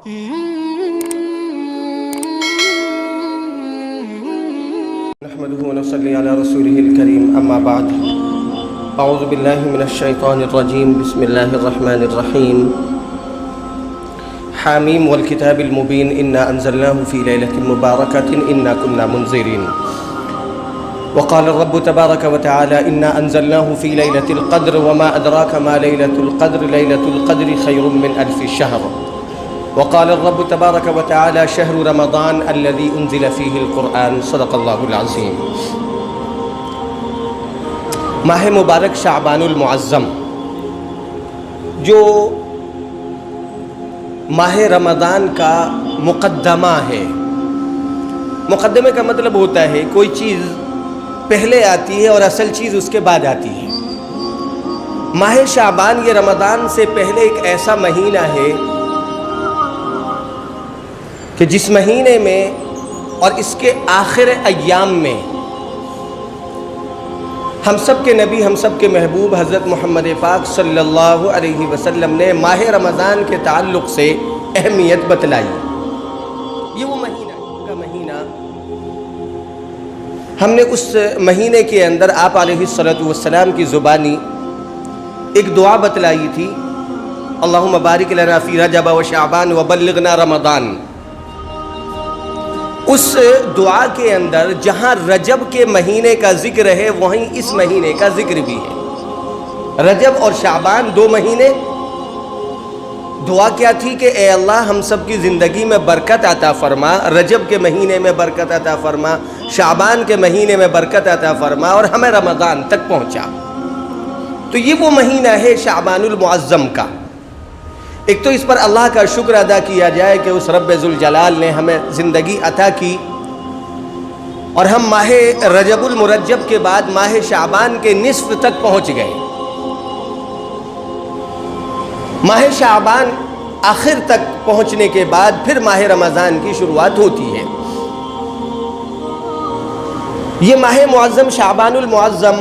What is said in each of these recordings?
نحمده ونصلي على رسوله الكريم اما بعد اعوذ بالله من الشيطان الرجيم بسم الله الرحمن الرحيم حاميم والكتاب المبين انا انزلناه في ليلة مباركة انا كنا منذرين وقال الرب تبارك وتعالى انا انزلناه في ليلة القدر وما ادراك ما ليلة القدر ليلة القدر خير من الف شهر وقال الرب تبارك وتعالى شهر رمضان الذي انزل فيه القرآن صدق الله العظيم۔ ماہ مبارک شعبان المعظم جو ماہ رمضان کا مقدمہ ہے، مقدمے کا مطلب ہوتا ہے کوئی چیز پہلے آتی ہے اور اصل چیز اس کے بعد آتی ہے۔ ماہ شعبان یہ رمضان سے پہلے ایک ایسا مہینہ ہے کہ جس مہینے میں اور اس کے آخر ایام میں ہم سب کے نبی، ہم سب کے محبوب حضرت محمد پاک صلی اللہ علیہ وسلم نے ماہ رمضان کے تعلق سے اہمیت بتلائی۔ یہ وہ مہینہ کا مہینہ ہم نے اس مہینے کے اندر آپ علیہ الصلوۃ والسلام کی زبانی ایک دعا بتلائی تھی، اللہم بارک لنا فی رجب و شعبان وبلغنا رمضان۔ اس دعا کے اندر جہاں رجب کے مہینے کا ذکر ہے وہیں اس مہینے کا ذکر بھی ہے۔ رجب اور شعبان دو مہینے، دعا کیا تھی کہ اے اللہ ہم سب کی زندگی میں برکت عطا فرما، رجب کے مہینے میں برکت عطا فرما، شعبان کے مہینے میں برکت عطا فرما اور ہمیں رمضان تک پہنچا۔ تو یہ وہ مہینہ ہے شعبان المعظم کا۔ ایک تو اس پر اللہ کا شکر ادا کیا جائے کہ اس رب ذوالجلال نے ہمیں زندگی عطا کی اور ہم ماہ رجب المرجب کے بعد ماہ شعبان کے نصف تک پہنچ گئے۔ ماہ شعبان آخر تک پہنچنے کے بعد پھر ماہ رمضان کی شروعات ہوتی ہے۔ یہ ماہ معظم شعبان المعظم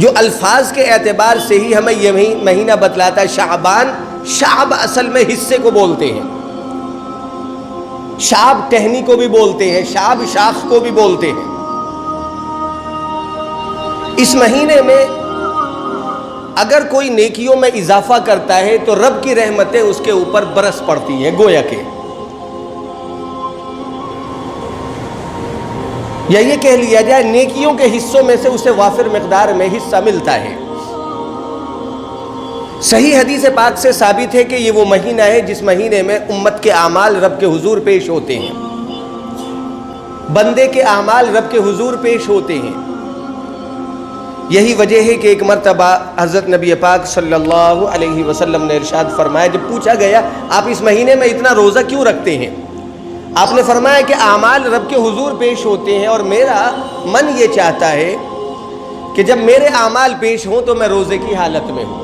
جو الفاظ کے اعتبار سے ہی ہمیں یہ مہینہ بتلاتا ہے، شعبان، شعب اصل میں حصے کو بولتے ہیں، شعب ٹہنی کو بھی بولتے ہیں، شعب شاخ کو بھی بولتے ہیں۔ اس مہینے میں اگر کوئی نیکیوں میں اضافہ کرتا ہے تو رب کی رحمتیں اس کے اوپر برس پڑتی ہیں، گویا کہ یا یہ کہہ لیا جائے نیکیوں کے حصوں میں سے اسے وافر مقدار میں حصہ ملتا ہے۔ صحیح حدیث پاک سے ثابت ہے کہ یہ وہ مہینہ ہے جس مہینے میں امت کے اعمال رب کے حضور پیش ہوتے ہیں، بندے کے اعمال رب کے حضور پیش ہوتے ہیں۔ یہی وجہ ہے کہ ایک مرتبہ حضرت نبی پاک صلی اللہ علیہ وسلم نے ارشاد فرمایا، جب پوچھا گیا آپ اس مہینے میں اتنا روزہ کیوں رکھتے ہیں، آپ نے فرمایا کہ اعمال رب کے حضور پیش ہوتے ہیں اور میرا من یہ چاہتا ہے کہ جب میرے اعمال پیش ہوں تو میں روزے کی حالت میں ہوں۔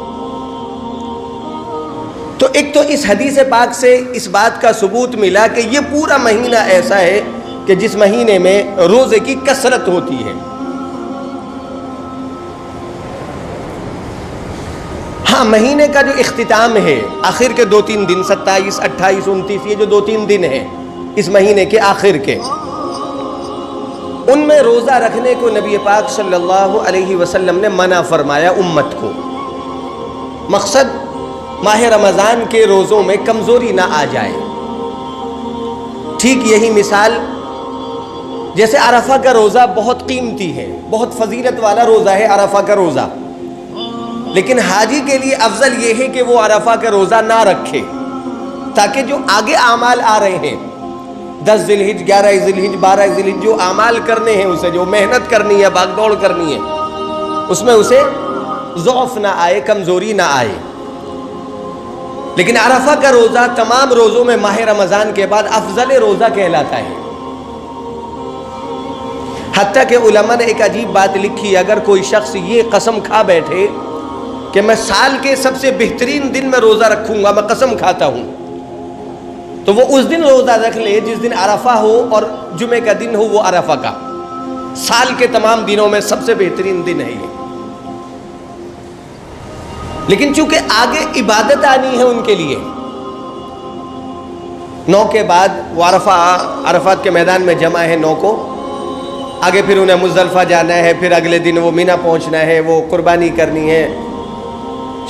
تو ایک تو اس حدیث پاک سے اس بات کا ثبوت ملا کہ یہ پورا مہینہ ایسا ہے کہ جس مہینے میں روزے کی کثرت ہوتی ہے۔ ہاں، مہینے کا جو اختتام ہے، آخر کے 2-3 دن 27، 28، 29، یہ جو 2-3 دن ہیں اس مہینے کے آخر کے، ان میں روزہ رکھنے کو نبی پاک صلی اللہ علیہ وسلم نے منع فرمایا امت کو۔ مقصد ماہ رمضان کے روزوں میں کمزوری نہ آ جائے۔ ٹھیک یہی مثال جیسے عرفہ کا روزہ بہت قیمتی ہے، بہت فضیلت والا روزہ ہے عرفہ کا روزہ، لیکن حاجی کے لیے افضل یہ ہے کہ وہ عرفہ کا روزہ نہ رکھے تاکہ جو آگے اعمال آ رہے ہیں 10 ذی الحج، 11 ذی الحج، 12 ذی الحج، جو اعمال کرنے ہیں، اسے جو محنت کرنی ہے، بھاگ دوڑ کرنی ہے، اس میں اسے ضعف نہ آئے، کمزوری نہ آئے۔ لیکن عرفہ کا روزہ تمام روزوں میں ماہ رمضان کے بعد افضل روزہ کہلاتا ہے۔ حتیٰ کہ علماء نے ایک عجیب بات لکھی، اگر کوئی شخص یہ قسم کھا بیٹھے کہ میں سال کے سب سے بہترین دن میں روزہ رکھوں گا، میں قسم کھاتا ہوں، تو وہ اس دن روزہ رکھ لے جس دن عرفہ ہو اور جمعے کا دن ہو وہ عرفہ کا، سال کے تمام دنوں میں سب سے بہترین دن ہے یہ۔ لیکن چونکہ آگے عبادت آنی ہے ان کے لیے، 9 کے بعد وہ عرفات کے میدان میں جمع ہے 9 کو، آگے پھر انہیں مزدلفہ جانا ہے، پھر اگلے دن وہ مینا پہنچنا ہے، وہ قربانی کرنی ہے،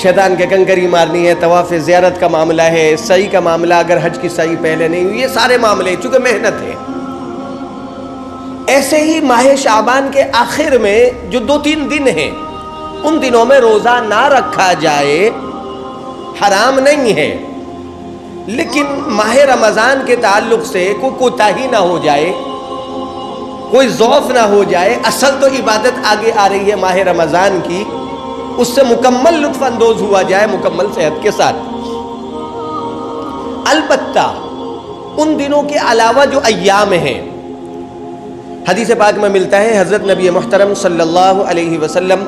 شیطان کے کنکری مارنی ہے، طواف زیارت کا معاملہ ہے، سعی کا معاملہ اگر حج کی سعی پہلے نہیں ہوئی، یہ سارے معاملے چونکہ محنت ہے۔ ایسے ہی ماہ شعبان کے آخر میں جو 2-3 دن ہیں، ان دنوں میں روزہ نہ رکھا جائے حرام نہیں ہے، لیکن ماہ رمضان کے تعلق سے کوئی کوتاہی نہ ہو جائے، کوئی ضعف نہ ہو جائے۔ اصل تو عبادت آگے آ رہی ہے ماہ رمضان کی، اس سے مکمل لطف اندوز ہوا جائے مکمل صحت کے ساتھ۔ البتہ ان دنوں کے علاوہ جو ایام ہیں، حدیث پاک میں ملتا ہے حضرت نبی محترم صلی اللہ علیہ وسلم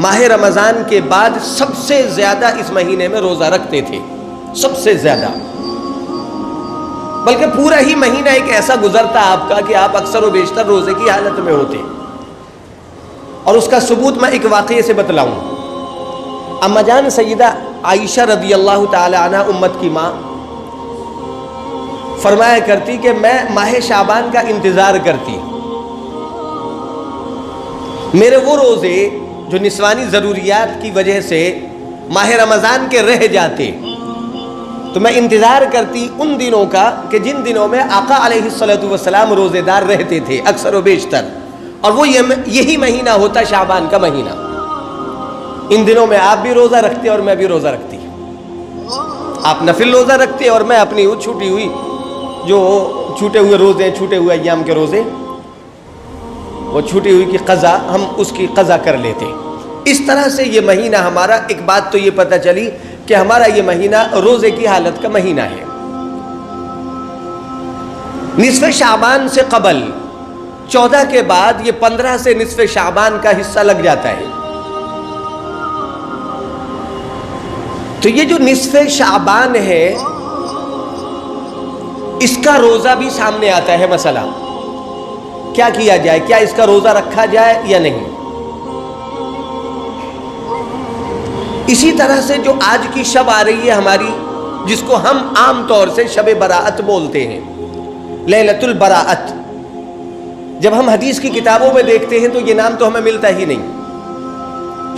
ماہ رمضان کے بعد سب سے زیادہ اس مہینے میں روزہ رکھتے تھے، سب سے زیادہ، بلکہ پورا ہی مہینہ ایک ایسا گزرتا آپ کا کہ آپ اکثر و بیشتر روزے کی حالت میں ہوتے۔ اور اس کا ثبوت میں ایک واقعے سے بتلاؤں۔ اما جان سیدہ عائشہ رضی اللہ تعالی عنہ، امت کی ماں، فرمایا کرتی کہ میں ماہ شعبان کا انتظار کرتی، میرے وہ روزے جو نسوانی ضروریات کی وجہ سے ماہ رمضان کے رہ جاتے، تو میں انتظار کرتی ان دنوں کا کہ جن دنوں میں آقا علیہ الصلوۃ والسلام روزے دار رہتے تھے اکثر و بیشتر، اور وہ یہی مہینہ ہوتا شعبان کا مہینہ۔ ان دنوں میں آپ بھی روزہ رکھتے اور میں بھی روزہ رکھتی، آپ نفل روزہ رکھتے اور میں اپنی چھوٹی ہوئی جو چھوٹے ہوئے روزے، چھوٹے ہوئے ایام کے روزے، وہ چھوٹی ہوئی کی قضا ہم اس کی قضا کر لیتے۔ اس طرح سے یہ مہینہ ہمارا، ایک بات تو یہ پتہ چلی کہ ہمارا یہ مہینہ روزے کی حالت کا مہینہ ہے۔ نصف شعبان سے قبل 14 کے بعد یہ 15 سے نصف شعبان کا حصہ لگ جاتا ہے، تو یہ جو نصف شعبان ہے اس کا روزہ بھی سامنے آتا ہے مسئلہ، کیا کیا جائے، کیا اس کا روزہ رکھا جائے یا نہیں۔ اسی طرح سے جو آج کی شب آ رہی ہے ہماری، جس کو ہم عام طور سے شب براءت بولتے ہیں، لیلۃ البراءت، جب ہم حدیث کی کتابوں میں دیکھتے ہیں تو یہ نام تو ہمیں ملتا ہی نہیں،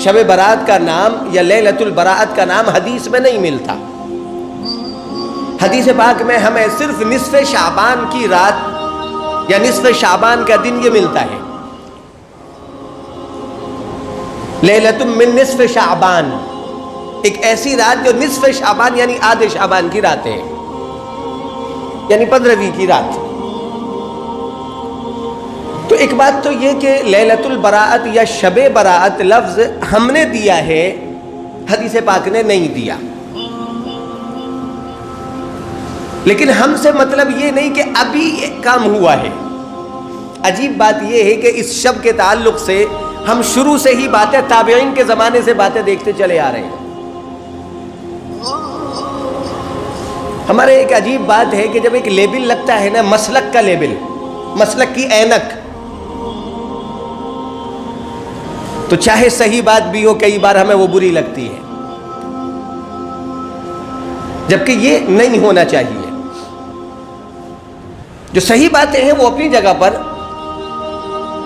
شب برات کا نام یا لیلۃ البراءت کا نام حدیث میں نہیں ملتا۔ حدیث پاک میں ہمیں صرف نصف شعبان کی رات یا نصف شعبان کا دن یہ ملتا ہے، لیلۃ من نصف شعبان، ایک ایسی رات جو نصف شعبان یعنی آدھے شعبان کی رات ہے، یعنی 15ویں کی رات۔ تو ایک بات تو یہ کہ لیلۃ البراءت یا شب براءت لفظ ہم نے دیا ہے، حدیث پاک نے نہیں دیا، لیکن ہم سے مطلب یہ نہیں کہ ابھی ایک کام ہوا ہے۔ عجیب بات یہ ہے کہ اس شب کے تعلق سے ہم شروع سے ہی باتیں تابعین کے زمانے سے باتیں دیکھتے چلے آ رہے ہیں۔ ہمارے ایک عجیب بات ہے کہ جب ایک لیبل لگتا ہے نا، مسلک کا لیبل، مسلک کی اینک، تو چاہے صحیح بات بھی ہو کئی بار ہمیں وہ بری لگتی ہے، جبکہ یہ نہیں ہونا چاہیے۔ جو صحیح باتیں ہیں وہ اپنی جگہ پر،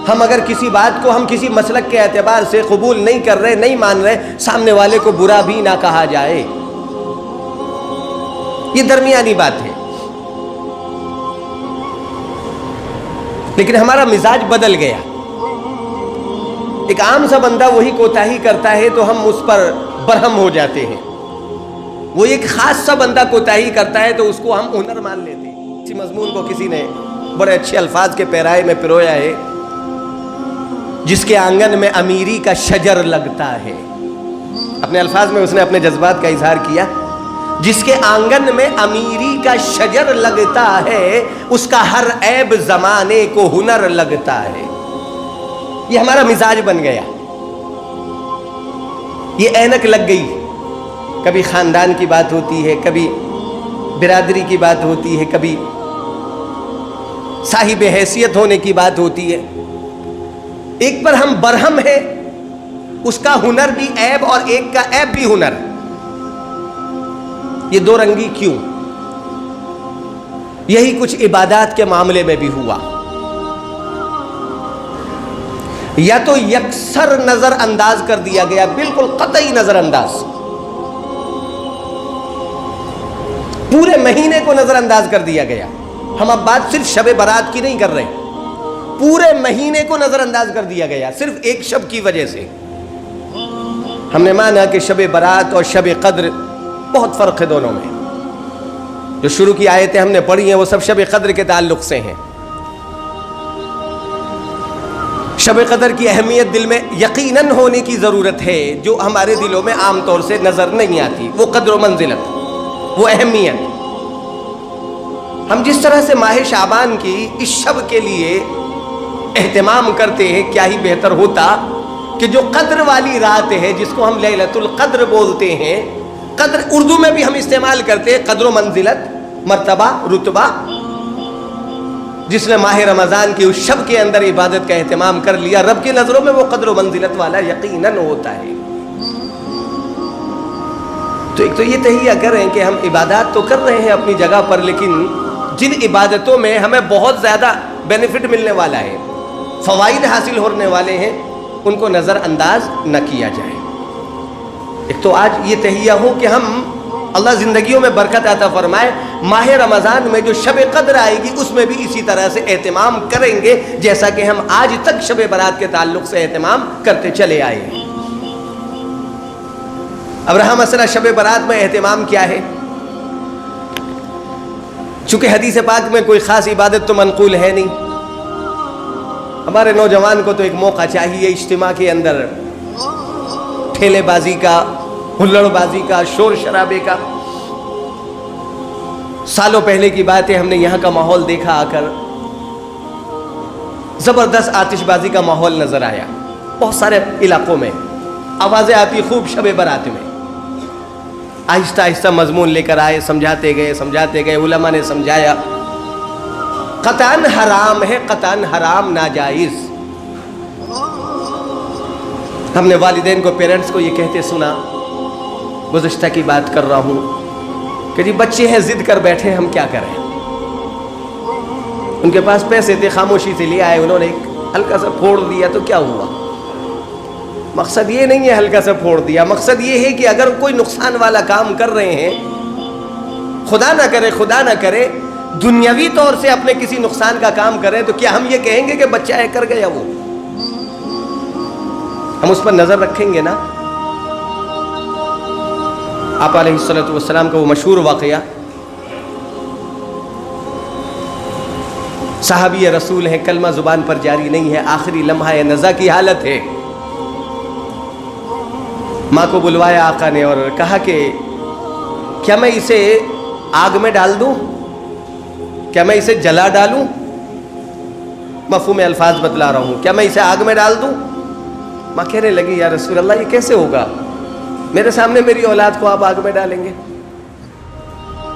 ہم اگر کسی بات کو ہم کسی مسلک کے اعتبار سے قبول نہیں کر رہے، نہیں مان رہے، سامنے والے کو برا بھی نہ کہا جائے، یہ درمیانی بات ہے۔ لیکن ہمارا مزاج بدل گیا، ایک عام سا بندہ وہی کوتاہی کرتا ہے تو ہم اس پر برہم ہو جاتے ہیں، وہ ایک خاص سا بندہ کوتاہی کرتا ہے تو اس کو ہم ہنر مان لیتے ہیں۔ اسی مضمون کو کسی نے بڑے اچھے الفاظ کے پیرائے میں پرویا ہے، جس کے آنگن میں امیری کا شجر لگتا ہے۔ اپنے الفاظ میں اس نے اپنے جذبات کا اظہار کیا، جس کے آنگن میں امیری کا شجر لگتا ہے، اس کا ہر عیب زمانے کو ہنر لگتا ہے۔ یہ ہمارا مزاج بن گیا، یہ اینک لگ گئی، کبھی خاندان کی بات ہوتی ہے، کبھی برادری کی بات ہوتی ہے، کبھی صاحب حیثیت ہونے کی بات ہوتی ہے، ایک پر ہم برہم ہیں اس کا ہنر بھی عیب اور ایک کا عیب بھی ہنر. یہ دو رنگی کیوں؟ یہی کچھ عبادات کے معاملے میں بھی ہوا. یا تو یکسر نظر انداز کر دیا گیا، بالکل قطعی نظر انداز، پورے مہینے کو نظر انداز کر دیا گیا. ہم اب بات صرف شب برات کی نہیں کر رہے، پورے مہینے کو نظر انداز کر دیا گیا صرف ایک شب کی وجہ سے. ہم نے مانا کہ شب برات اور شب قدر بہت فرق ہے دونوں میں. جو شروع کی آیتیں ہم نے پڑھی ہیں وہ سب شب قدر کے تعلق سے ہیں. شب قدر کی اہمیت دل میں یقیناً ہونے کی ضرورت ہے، جو ہمارے دلوں میں عام طور سے نظر نہیں آتی. وہ قدر و منزلت، وہ اہمیت. ہم جس طرح سے ماہ شعبان کی اس شب کے لیے اہتمام کرتے ہیں، کیا ہی بہتر ہوتا کہ جو قدر والی رات ہے جس کو ہم لیلۃ القدر بولتے ہیں، قدر اردو میں بھی ہم استعمال کرتے ہیں، قدر و منزلت، مرتبہ، رتبہ. جس نے ماہ رمضان کی اس شب کے اندر عبادت کا اہتمام کر لیا، رب کی نظروں میں وہ قدر و منزلت والا یقیناً ہوتا ہے. تو ایک تو یہ تہیہ کریں کہ ہم عبادات تو کر رہے ہیں اپنی جگہ پر، لیکن جن عبادتوں میں ہمیں بہت زیادہ بینیفٹ ملنے والا ہے، فوائد حاصل ہونے والے ہیں، ان کو نظر انداز نہ کیا جائے. ایک تو آج یہ تہیہ ہو کہ ہم، اللہ زندگیوں میں برکت عطا فرمائے، ماہ رمضان میں جو شب قدر آئے گی اس میں بھی اسی طرح سے اہتمام کریں گے جیسا کہ ہم آج تک شب برات کے تعلق سے اہتمام کرتے چلے آئے ہیں. اب رہا مسئلہ شب برات میں اہتمام کیا ہے. چونکہ حدیث پاک میں کوئی خاص عبادت تو منقول ہے نہیں، ہمارے نوجوان کو تو ایک موقع چاہیے اجتماع کے اندر ٹھیلے بازی کا، ہلڑ بازی کا، شور شرابے کا. سالوں پہلے کی بات ہے، ہم نے یہاں کا ماحول دیکھا آ کر، زبردست آتش بازی کا ماحول نظر آیا. بہت سارے علاقوں میں آوازیں آتی خوب شب برات میں. آہستہ آہستہ مضمون لے کر آئے، سمجھاتے گئے، علماء نے سمجھایا. قطعاً حرام ہے، قطعاً حرام، ناجائز. ہم نے والدین کو، پیرنٹس کو یہ کہتے سنا، گزشتہ کی بات کر رہا ہوں، کہ جی بچے ہیں، ضد کر بیٹھے، ہم کیا کریں. ان کے پاس پیسے تھے، خاموشی سے لے آئے، انہوں نے ایک ہلکا سا پھوڑ دیا تو کیا ہوا. مقصد یہ نہیں ہے ہلکا سا پھوڑ دیا، مقصد یہ ہے کہ اگر کوئی نقصان والا کام کر رہے ہیں، خدا نہ کرے دنیاوی طور سے اپنے کسی نقصان کا کام کریں، تو کیا ہم یہ کہیں گے کہ بچہ ہے کر گیا؟ وہ ہم اس پر نظر رکھیں گے نا. آپ علیہ الصلوۃ والسلام کا وہ مشہور واقعہ، صحابی رسول ہیں، کلمہ زبان پر جاری نہیں ہے، آخری لمحہ نزا کی حالت ہے. ماں کو بلوایا آقا نے اور کہا کہ کیا میں اسے آگ میں ڈال دوں، کیا میں اسے جلا ڈالوں؟ مفہوم الفاظ بتلا رہا ہوں، کیا میں اسے آگ میں ڈال دوں؟ ماں کہنے لگی یا رسول اللہ یہ کیسے ہوگا، میرے سامنے میری اولاد کو آپ آگ میں ڈالیں گے؟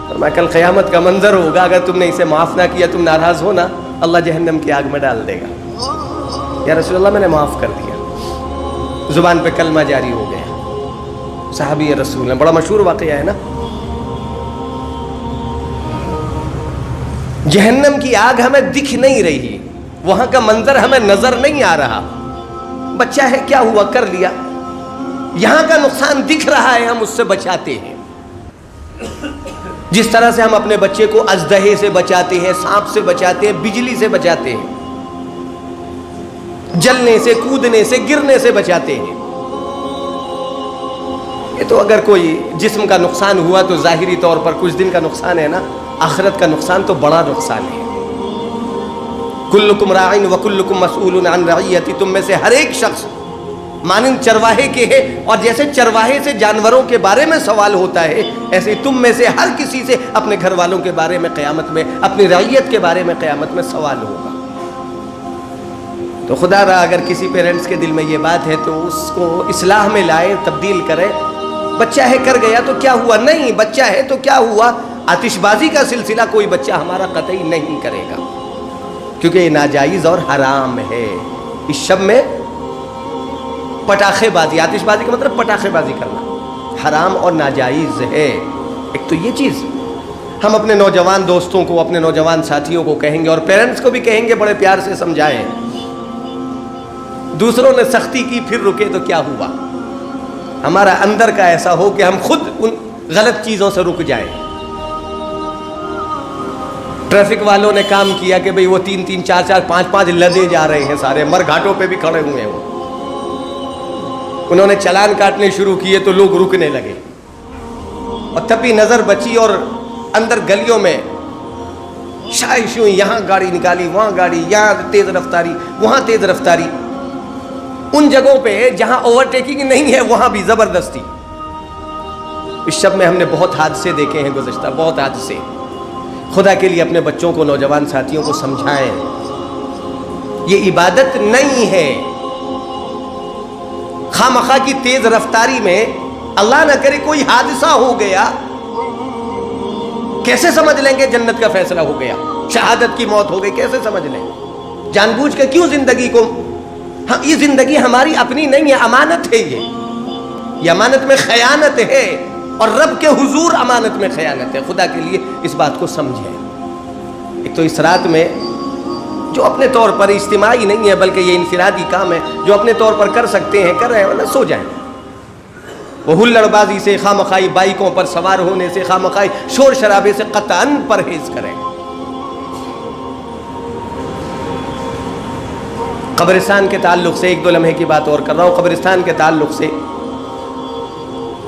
فرمایا کل قیامت کا منظر ہوگا، اگر تم نے اسے معاف نہ کیا، تم ناراض ہو نا، اللہ جہنم کی آگ میں ڈال دے گا. یا رسول اللہ میں نے معاف کر دیا، زبان پہ کلمہ جاری ہو گیا. صحابی رسول نے، بڑا مشہور واقعہ ہے نا. جہنم کی آگ ہمیں دکھ نہیں رہی، وہاں کا منظر ہمیں نظر نہیں آ رہا. بچہ ہے، کیا ہوا، کر لیا. یہاں کا نقصان دکھ رہا ہے، ہم اس سے بچاتے ہیں. جس طرح سے ہم اپنے بچے کو اژدہے سے بچاتے ہیں، سانپ سے بچاتے ہیں، بجلی سے بچاتے ہیں، جلنے سے، کودنے سے، گرنے سے بچاتے ہیں. یہ تو اگر کوئی جسم کا نقصان ہوا تو ظاہری طور پر کچھ دن کا نقصان ہے نا، آخرت کا نقصان تو بڑا نقصان ہے. کلکم راعٍ وکلکم مسئول عن رعیتہ، تم میں سے ہر ایک شخص مانند چرواہے کے ہے، اور جیسے چرواہے سے جانوروں کے بارے میں سوال ہوتا ہے، ایسے تم میں سے ہر کسی سے اپنے گھر والوں کے بارے میں قیامت میں، اپنی رعیت کے بارے میں قیامت میں سوال ہوگا. تو خدا را اگر کسی پیرنٹس کے دل میں یہ بات ہے تو اس کو اصلاح میں لائیں، تبدیل کریں. بچہ ہے کر گیا تو کیا ہوا؟ نہیں، بچہ ہے تو کیا ہوا. آتش بازی کا سلسلہ کوئی بچہ ہمارا قطعی نہیں کرے گا، کیونکہ یہ ناجائز اور حرام ہے. اس شب میں پٹاخے بازی، آتش بازی کا مطلب پٹاخے بازی کرنا حرام اور ناجائز ہے۔ ایک تو یہ چیز ہم اپنے نوجوان دوستوں کو، اپنے نوجوان ساتھیوں کو کہیں گے، اور پیرنٹس کو بھی کہیں گے، بڑے پیار سے سمجھائیں۔ دوسروں نے سختی کی پھر رکے تو کیا ہوا؟ ہمارا اندر کا ایسا ہو کہ ہم خود ان غلط چیزوں سے رک جائیں۔ ٹریفک والوں نے کام کیا کہ بھئی وہ 3-3 4-4 5-5 لدے جا رہے ہیں، سارے مر گھاٹوں پہ بھی کھڑے ہوئے ہیں، انہوں نے چلان کاٹنے شروع کیے تو لوگ رکنے لگے، اور تب بھی نظر بچی، اور اندر گلیوں میں شائش ہوئی، یہاں گاڑی نکالی، وہاں گاڑی، یہاں تیز رفتاری، وہاں تیز رفتاری، ان جگہوں پہ جہاں اوورٹیکنگ نہیں ہے وہاں بھی زبردستی۔ اس شب میں ہم نے بہت حادثے دیکھے ہیں گزشتہ، بہت حادثے۔ خدا کے لیے اپنے بچوں کو، نوجوان ساتھیوں کو سمجھائیں، یہ عبادت نہیں ہے۔ خواہ مخواہ کی تیز رفتاری میں اللہ نہ کرے کوئی حادثہ ہو گیا، کیسے سمجھ لیں گے جنت کا فیصلہ ہو گیا، شہادت کی موت ہو گئی، کیسے سمجھ لیں؟ جان بوجھ کے کیوں زندگی کو، یہ زندگی ہماری اپنی نہیں ہے، امانت ہے، یہ امانت میں خیانت ہے، اور رب کے حضور امانت میں خیانت ہے۔ خدا کے لیے اس بات کو سمجھیں۔ ایک تو اس رات میں جو اپنے طور پر اجتماعی نہیں ہے بلکہ یہ انفرادی کام ہے، جو اپنے طور پر کر سکتے ہیں کر رہے ہیں، ورنہ سو جائیں۔ وہ ہلڑ بازی سے، خواہ مخواہ بائکوں پر سوار ہونے سے، خواہ مخواہ شور شرابے سے قطعاً پرہیز کریں۔ قبرستان کے تعلق سے ایک دو لمحے کی بات اور کر رہا ہوں۔ قبرستان کے تعلق سے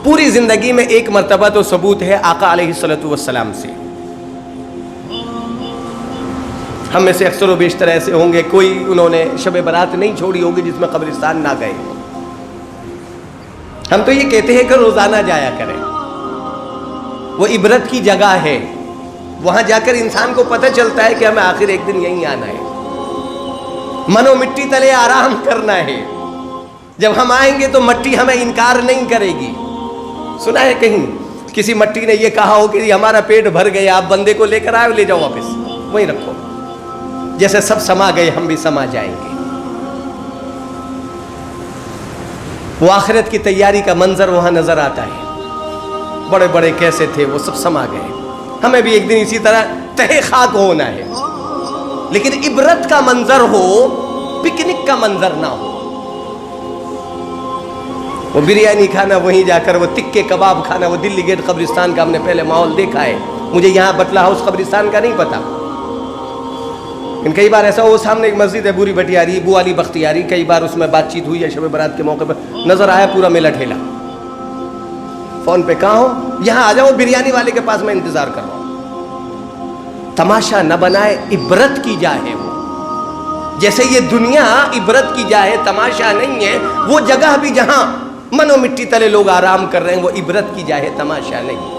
پوری زندگی میں ایک مرتبہ تو ثبوت ہے آقا علیہ الصلوۃ والسلام سے۔ ہم میں سے اکثر و بیشتر ایسے ہوں گے، کوئی انہوں نے شب برات نہیں چھوڑی ہوگی جس میں قبرستان نہ گئے۔ ہم تو یہ کہتے ہیں کہ روزانہ جایا کریں، وہ عبرت کی جگہ ہے، وہاں جا کر انسان کو پتہ چلتا ہے کہ ہمیں آخر ایک دن یہیں آنا ہے، من و مٹی تلے آرام کرنا ہے۔ جب ہم آئیں گے تو مٹی ہمیں انکار نہیں کرے گی۔ سنا ہے کہیں کسی مٹی نے یہ کہا ہو کہ ہمارا پیٹ بھر گیا، آپ بندے کو لے کر آئے، لے جاؤ واپس، وہیں رکھو، جیسے سب سما گئے ہم بھی سما جائیں گے۔ وہ آخرت کی تیاری کا منظر وہاں نظر آتا ہے، بڑے بڑے کیسے تھے وہ سب سما گئے، ہمیں بھی ایک دن اسی طرح تہے خاک ہونا ہے، لیکن عبرت کا منظر ہو، پکنک کا منظر نہ ہو۔ وہ بریانی کھانا، وہیں جا کر وہ تکے کباب کھانا، وہ دلی گیٹ قبرستان کا ہم نے پہلے ماحول دیکھا ہے، مجھے یہاں بٹلہ ہاؤس قبرستان کا نہیں پتا، لیکن کئی بار ایسا ہو، سامنے ایک مسجد ہے بوری بٹیاری، بو علی بختیاری، کئی بار اس میں بات چیت ہوئی ہے شب برات کے موقع پر، نظر آیا پورا میلہ ٹھیلا، فون پہ کہاں ہو، یہاں آ جاؤ، بریانی والے کے پاس میں انتظار کر رہا ہوں۔ تماشا نہ بنائے، عبرت کی جا ہے وہ، جیسے یہ دنیا عبرت کی جا ہے، تماشا نہیں ہے، وہ جگہ بھی جہاں من و مٹی تلے لوگ آرام کر رہے ہیں وہ عبرت کی جا ہے، تماشا نہیں۔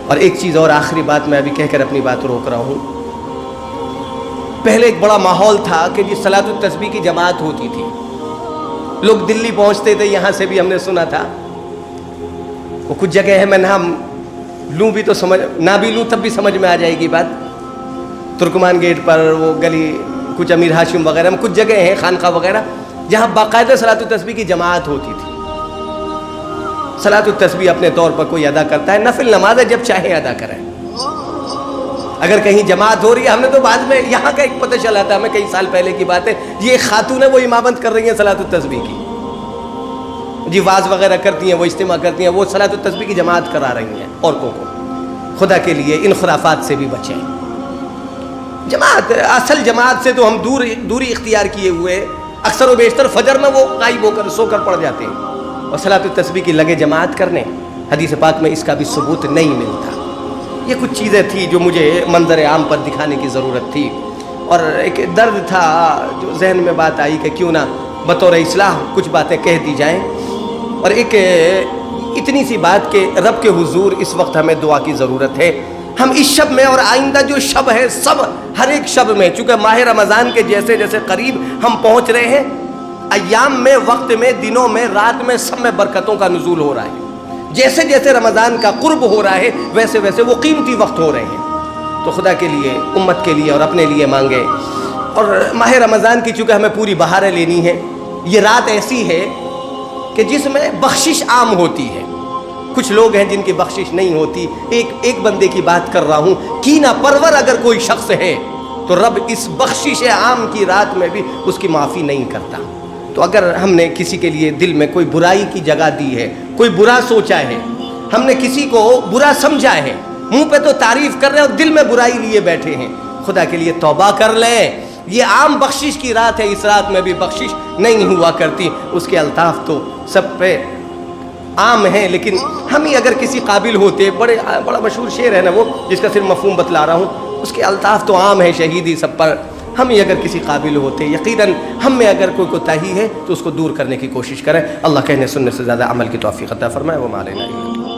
اور ایک چیز اور، آخری بات میں ابھی کہہ کر اپنی بات روک رہا ہوں۔ پہلے ایک بڑا ماحول تھا کہ جس صلاۃ التسبیح کی جماعت ہوتی تھی، لوگ دلی پہنچتے تھے، یہاں سے بھی ہم نے سنا تھا، وہ کچھ جگہ ہے میں نام لوں بھی تو سمجھ، نہ بھی لوں تب بھی سمجھ میں آ جائے گی بات، ترکمان گیٹ پر وہ گلی، کچھ امیر ہاشم وغیرہ میں کچھ جگہ ہیں، خانقاہ وغیرہ، جہاں باقاعدہ صلاۃ التسبیح کی جماعت ہوتی تھی۔ صلاۃ التسبیح اپنے طور پر کوئی ادا کرتا ہے، نفل نماز ہے، جب چاہے ادا کریں۔ اگر کہیں جماعت ہو رہی ہے، ہم نے تو بعد میں یہاں کا ایک پتہ چلا تھا، ہمیں کئی سال پہلے کی بات ہے، یہ ایک خاتون ہے وہ امامت کر رہی ہیں صلاۃ التسبیح کی، جی واز وغیرہ کرتی ہیں، وہ اجتماع کرتی ہیں، وہ صلاۃ التسبیح کی جماعت کرا رہی ہیں عورتوں کو۔ خدا کے لیے ان خرافات سے بھی بچیں۔ جماعت، اصل جماعت سے تو ہم دوری اختیار کیے ہوئے، اکثر و بیشتر فجر میں وہ غائب ہو کر سو کر پڑ جاتے ہیں، اور صلاۃ التسبیح کی لگے جماعت کرنے، حدیث پاک میں اس کا بھی ثبوت نہیں ملتا۔ یہ کچھ چیزیں تھیں جو مجھے منظر عام پر دکھانے کی ضرورت تھی، اور ایک درد تھا جو ذہن میں بات آئی کہ کیوں نہ بطور اصلاح کچھ باتیں کہہ دی جائیں، اور ایک اتنی سی بات کہ رب کے حضور اس وقت ہمیں دعا کی ضرورت ہے۔ ہم اس شب میں اور آئندہ جو شب ہے، سب ہر ایک شب میں، چونکہ ماہ رمضان کے جیسے جیسے قریب ہم پہنچ رہے ہیں، ایام میں، وقت میں، دنوں میں، رات میں، سب میں برکتوں کا نزول ہو رہا ہے۔ جیسے جیسے رمضان کا قرب ہو رہا ہے ویسے ویسے وہ قیمتی وقت ہو رہے ہیں، تو خدا کے لیے، امت کے لیے اور اپنے لیے مانگے۔ اور ماہ رمضان کی چونکہ ہمیں پوری بہاریں لینی ہیں، یہ رات ایسی ہے کہ جس میں بخشش عام ہوتی ہے. کچھ لوگ ہیں جن کی بخشش نہیں ہوتی. ایک بندے کی بات کر رہا ہوں، کینہ پرور اگر کوئی شخص ہے تو رب اس بخشش عام کی رات میں بھی اس کی معافی نہیں کرتا. تو اگر ہم نے کسی کے لیے دل میں کوئی برائی کی جگہ دی ہے، کوئی برا سوچا ہے، ہم نے کسی کو برا سمجھا ہے، منہ پہ تو تعریف کر رہے ہیں اور دل میں برائی لیے بیٹھے ہیں، خدا کے لیے توبہ کر لیں. یہ عام بخشش کی رات ہے، اس رات میں بھی بخشش نہیں ہوا کرتی. اس کے الطاف تو سب پہ عام ہیں، لیکن ہم ہی اگر کسی قابل ہوتے، بڑا مشہور شعر ہے نا وہ، جس کا صرف مفہوم بتلا رہا ہوں، اس کے الطاف تو عام ہے، شہیدی سب پر. ہم ہی اگر کسی قابل ہوتے، یقیناً ہم میں اگر کوئی کوتاہی ہے تو اس کو دور کرنے کی کوشش کریں. اللہ کہنے سننے سے زیادہ عمل کی توفیق عطا فرمائے. وما علینا الا